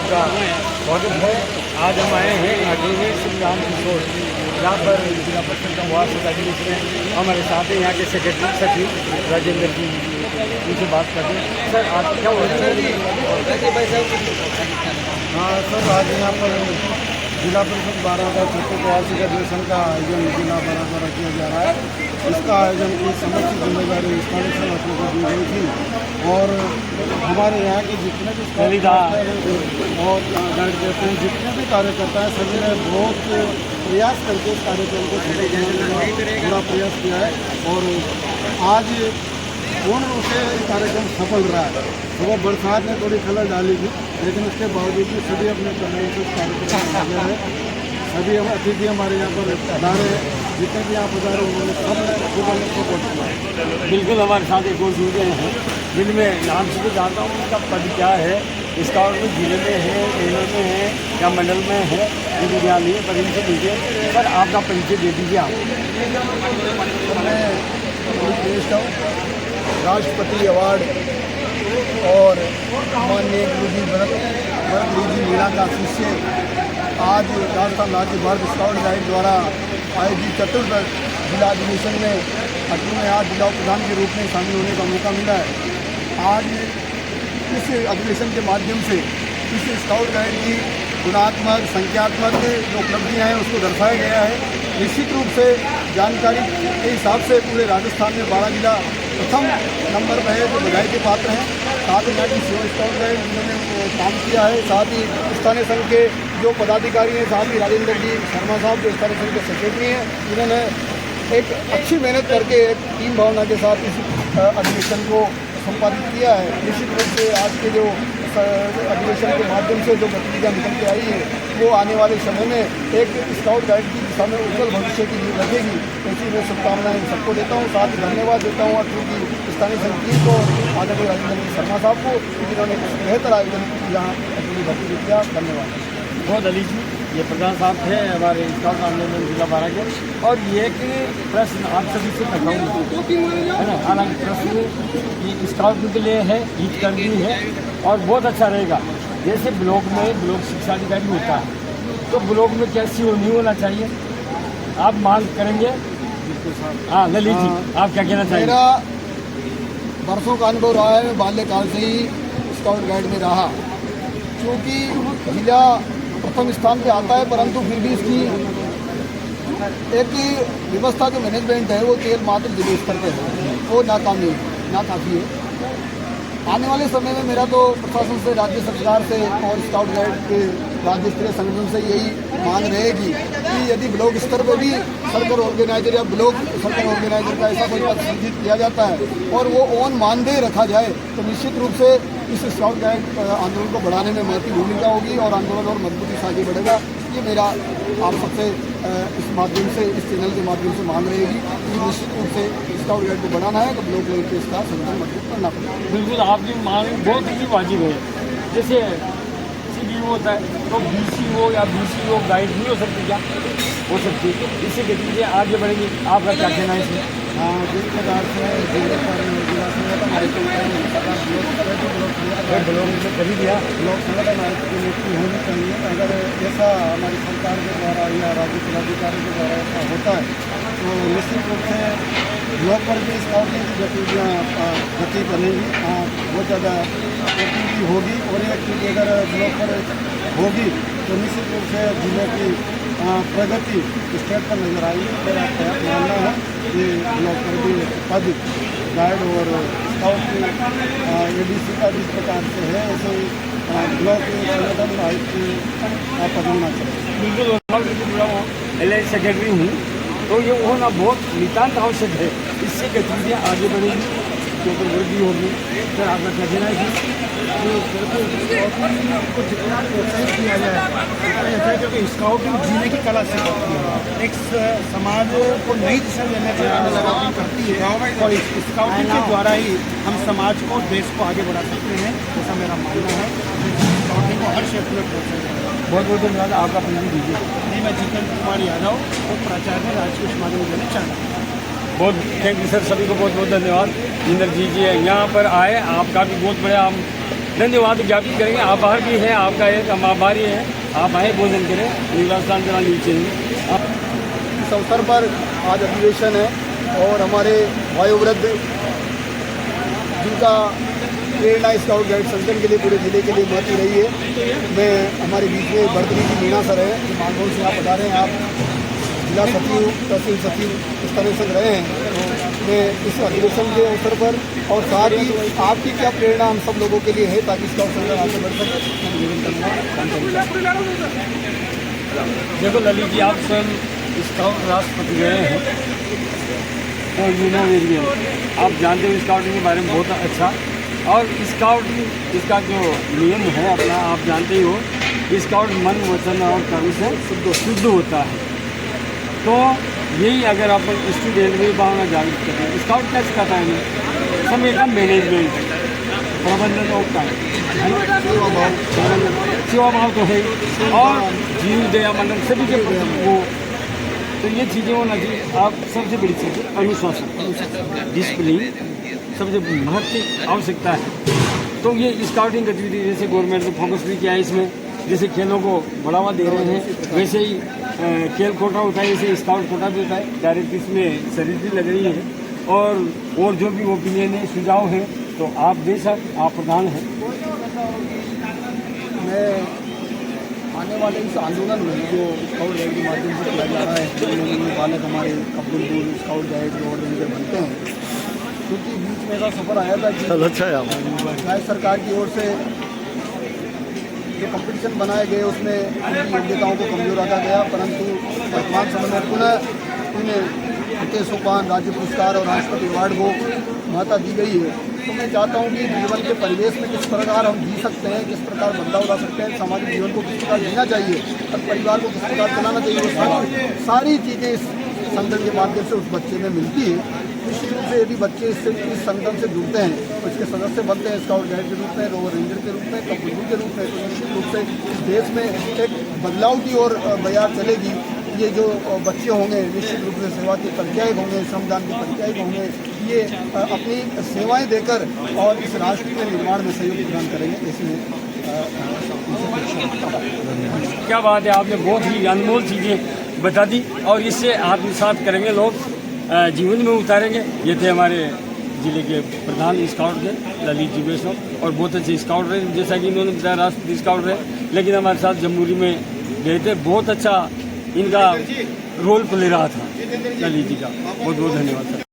आपका स्वागत है। आज हम आए हैं अकेले श्री राम किशोर, यहाँ पर जिला परिषद का वार्षिक अधिवेशन है। हमारे साथ हैं यहाँ के सेक्रेटरी सचिव राजेंद्र जी, उनसे बात करते हैं। सर आज क्या हो रहा है? हाँ सर, आज यहाँ पर जिला परिषद 12 का चतुर्थ वार्षिक अधिवेशन का आयोजन जिला 12 द्वारा किया जा रहा है। इसका आयोजन की समस्त जिम्मेदारी स्थानीय संगठनों को दी गई थी और हमारे यहाँ के जितने भी और गाइड देते हैं, जितने भी कार्यकर्ता हैं, सभी ने बहुत प्रयास करके इस कार्यक्रम को पूरा प्रयास किया है और आज पूर्ण रूप से कार्यक्रम सफल रहा है। सुबह बरसात ने थोड़ी खलल डाली थी, लेकिन उसके बावजूद भी सभी अपने कर्तव्य से इस कार्यक्रम में लगे हैं। सभी हम अतिथि हमारे यहाँ पर पधारे, जितने भी यहाँ पधारे उन्होंने सब सपोर्ट किया। बिल्कुल हमारे साथ एक और जुड़े हैं जिनमें नाम से तो जानता हूँ, उनका पद क्या है, स्काउट में जिले में है, जिले में है या मंडल में है, ये भी ध्यान नहीं है, पर इनसे लीजिए। सर आपका परिचय दे दीजिए आप। मैं रिक्वेस्ट हूँ राष्ट्रपति अवार्ड और माननीय गुरुजी भरत गुरुजी मीणा का शिष्य आज राजस्थान राज्य भारत स्काउट गाइड द्वारा आयोजित चतुर्थ जिला अधिवेशन में अटू में आज जिला प्रधान के रूप में शामिल होने का मौका मिला है। आज इस अधिवेशन के माध्यम से इस स्काउट गाइड की गुणात्मक संख्यात्मक जो उपलब्धियाँ हैं उसको दर्शाया गया है। निश्चित रूप से जानकारी के हिसाब से पूरे राजस्थान में 12 जिला प्रथम नंबर पर है, जो बधाई के पात्र हैं। साथ ही यहाँ की सेवा स्काउट गाइड जिन्होंने काम किया है, साथ ही स्थानीय संघ के जो पदाधिकारी हैं, साथ ही राजेंद्र जी शर्मा साहब जो स्थानीय संघ के सेक्रेटरी हैं, जिन्होंने एक अच्छी मेहनत करके एक टीम भावना के साथ इस अधिवेशन को संपादित किया है। निश्चित रूप से आज के जो अधिवेशन के माध्यम से जो गतिविधियाँ निकल के आई है, वो आने वाले समय में एक स्काउट गाइड की दिशा में उज्जवल भविष्य की नींव रखेगी। ऐसी मैं शुभकामनाएं सबको देता हूँ। साथ ही धन्यवाद देता हूँ क्योंकि स्थानीय संगठन को आदरणीय राजेंद्र शर्मा साहब को, जिन्होंने बेहतर आयोजन यहाँ अपनी भर्ती किया। धन्यवाद। बहुत अली जी, ये प्रधान साहब थे हमारे स्काउट आंदोलन जिला 12 के। और ये कि प्रश्न आप सभी से बताऊँ है ना, हालांकि प्रश्न ये स्काउट के लिए है, हितकर्मी है और बहुत अच्छा रहेगा। जैसे ब्लॉक में ब्लॉक शिक्षा अधिकारी होता है, तो ब्लॉक में कैसी नहीं होना चाहिए, आप मांग करेंगे? हाँ ललित जी, आप क्या कहना चाहिए? मेरा वर्षों का अनुभव रहा है, मैं बाल्यकाल से ही स्काउट गाइड में रहा। क्योंकि जिला प्रथम स्थान पे आता है, परंतु फिर भी इसकी एक व्यवस्था जो मैनेजमेंट है वो केवल मात्र जिले स्तर पर है, वो नाकाफी है। आने वाले समय में मेरा तो प्रशासन से, राज्य सरकार से और स्काउट गाइड के राज्य स्तरीय संगठन से यही मांग रहेगी कि यदि ब्लॉक स्तर पर भी सर्कल ऑर्गेनाइजर या ब्लॉक सर्कल ऑर्गेनाइजर का ऐसा कोई पद सृजित किया जाता है और वो ऑन मानदेय रखा जाए, तो निश्चित रूप से इस स्काउट गाइड आंदोलन को बढ़ाने में महत्वपूर्ण भूमिका होगी और आंदोलन और मजबूती से आगे बढ़ेगा। ये मेरा आप सबसे इस माध्यम से, इस चैनल के माध्यम से मांग रहेगी कि निश्चित रूप से स्काउट गाइड को बढ़ाना है तो ब्लॉक लेवल पे इसका संगठन मजबूत करना पड़ेगा। बिल्कुल आपकी मांग बहुत ही वाजिब है। जैसे CBO होता है तो BCO या BCO गाइड नहीं हो सकती, क्या हो सकती है? इससे गतिविधियाँ आगे बढ़ेंगी। आपका क्या कहना है इसमें? हाँ, जिस प्रकार से जिले पर जिला संगठन आयुक्त ब्लॉक में कभी दिया ब्लॉक संगठन आयुक्त की नियुक्ति होनी चाहिए। अगर ऐसा हमारी सरकार के द्वारा या राज्य जिलाधिकारी के द्वारा ऐसा होता है तो निश्चित रूप से ब्लॉक पर भी स्काउटिंग की गतिविधियाँ गति बनेगी, बहुत ज़्यादा एक्टिविटी होगी। और ये एक्टिविटी अगर ब्लॉक पर होगी तो निश्चित रूप से जिले की प्रगति स्टेट पर नजर आएगी। मेरा प्रयास मानना है कि ब्लॉक पर भी पद गाइड और स्काउट की ADC का जिस प्रकार से है, ऐसे ब्लॉक संगठन आयुक्त का पद होना चाहिए। बिल्कुल LA सेक्रेटरी हूँ, तो ये होना बहुत नितांत आवश्यक है। इससे गतिविधियाँ आगे बढ़ेगी, क्योंकि वृद्धि होगी। सर आपका क्या कहना है को जितना प्रोत्साहित किया जाए उतना अच्छा है, क्योंकि स्काउटिंग जीने की कला से एक समाज को नई दिशा देने की करती है और इस स्काउटिंग के द्वारा ही हम समाज को, देश को आगे बढ़ा सकते हैं, ऐसा मेरा मानना है। स्काउटिंग को हर क्षेत्र में प्रोत्साहित करना। बहुत बहुत धन्यवाद। आपका परिचय दीजिए। जी, मैं जितेंद्र कुमार यादव और प्राचार्य राजकीय उच्च माध्यमिक विद्यालय चांदा। बहुत थैंक यू सर, सभी को बहुत बहुत धन्यवाद। इंद्र जी यहाँ पर आए, आपका भी बहुत बड़ा हम धन्यवाद ज्ञापित करेंगे। आभार भी है आपका, एक हम आभारी हैं। आप आए भोजन करें, निवासान जरा नीचे इस अवसर पर आज अधिवेशन है और हमारे वयोवृद्ध जिनका प्रेरणा स्काउट गाइड संगठन के लिए पूरे जिले के लिए महत्व रही है। मैं हमारे बीच में बर्दरी की मीणा सर हैं, मानगोल से आप बता रहे हैं, आप जिला सचिव तहसील सचिव इस तरह से रहे हैं। तो मैं इस अधिवेशन के अवसर पर और साथ ही आपकी क्या प्रेरणा हम सब लोगों के लिए है ताकि स्काउट संगठन आगे बढ़ सके। देखो ललित जी, आप स्वयं स्काउट राष्ट्रपति गए हैं और यूनियन आप जानते हो स्काउटिंग के बारे में बहुत अच्छा। और स्काउटिंग इसका जो नियम है अपना आप जानते ही हो, स्काउट मन वचन और कर्म से शुद्ध होता है। तो यही अगर आप स्टूडेंट में भावना जागृत करते हैं, स्काउट क्या सिखाता है हमें? समय का मैनेजमेंट, प्रबंधन और सेवा भाव तो है, और जीव दया मंडल सभी के वो, तो ये चीज़ें होना चाहिए। आप सबसे बड़ी चीज़ अनुशासन, डिसिप्लिन सबसे महत्व आवश्यकता है। तो ये स्काउटिंग गतिविधि जैसे गवर्नमेंट ने फोकस भी किया है इसमें, जैसे खेलों को बढ़ावा दे रहे हैं, वैसे ही खेल कोटा होता है, जैसे स्काउट कोटा भी होता है। डायरेक्ट इसमें सर्विस भी लग रही है, और जो भी ओपिनियन है, सुझाव है, तो आप दे सकते, आप प्रधान हैं। मैं आने वाले इस आंदोलन में जो स्काउट गाइड के माध्यम से किया जा रहा है, जिनमें बालक हमारे अब्दुलपुर स्काउट गाइड और रेंजर बनते हैं, क्योंकि बीच में ऐसा सफ़र आया था कि अच्छा राज्य सरकार की ओर से जो कंपटीशन बनाए गए उसमें उनकी योग्यताओं को कमजोर रखा गया, परंतु वर्तमान समय में पुनः उन्हें मुकेश सोपान राज्य पुरस्कार और राष्ट्रपति अवार्ड को महत्ता दी गई है। तो मैं चाहता हूँ कि जीवन के परिवेश में किस प्रकार हम जी सकते हैं, किस प्रकार बदलाव ला सकते हैं, सामाजिक जीवन को किस प्रकार जीना चाहिए और परिवार को किस प्रकार चलाना चाहिए, वो सारी चीज़ें इस संगठन के माध्यम से उस बच्चे में मिलती है। निश्चित रूप से यदि बच्चे इस संगठन से जुड़ते हैं, तो इसके सदस्य बनते हैं स्काउट गाइड के रूप में, रोवर रेंजर के रूप में, कपल्लू के रूप में, तो निश्चित रूप से देश में एक बदलाव की ओर बयार चलेगी। ये जो बच्चे होंगे निश्चित रूप से सेवा के परिचायक होंगे, श्रमदान के परिचायक होंगे, ये अपनी सेवाएं देकर और इस राष्ट्र के निर्माण में सहयोग प्रदान करेंगे। इसमें क्या बात है, आपने बहुत ही अनमोल चीज़ें बता दी और इससे आत्मसात करेंगे, लोग जीवन में उतारेंगे। ये थे हमारे जिले के प्रधान स्काउट थे ललित जी वैष्णव, और बहुत अच्छे स्काउट रहे, जैसा कि इन्होंने बताया राष्ट्रपति स्काउट रहे, लेकिन हमारे साथ जम्मूरी में गए थे। बहुत अच्छा इनका रोल प्ले रहा था ललित जी का। बहुत बहुत धन्यवाद सर।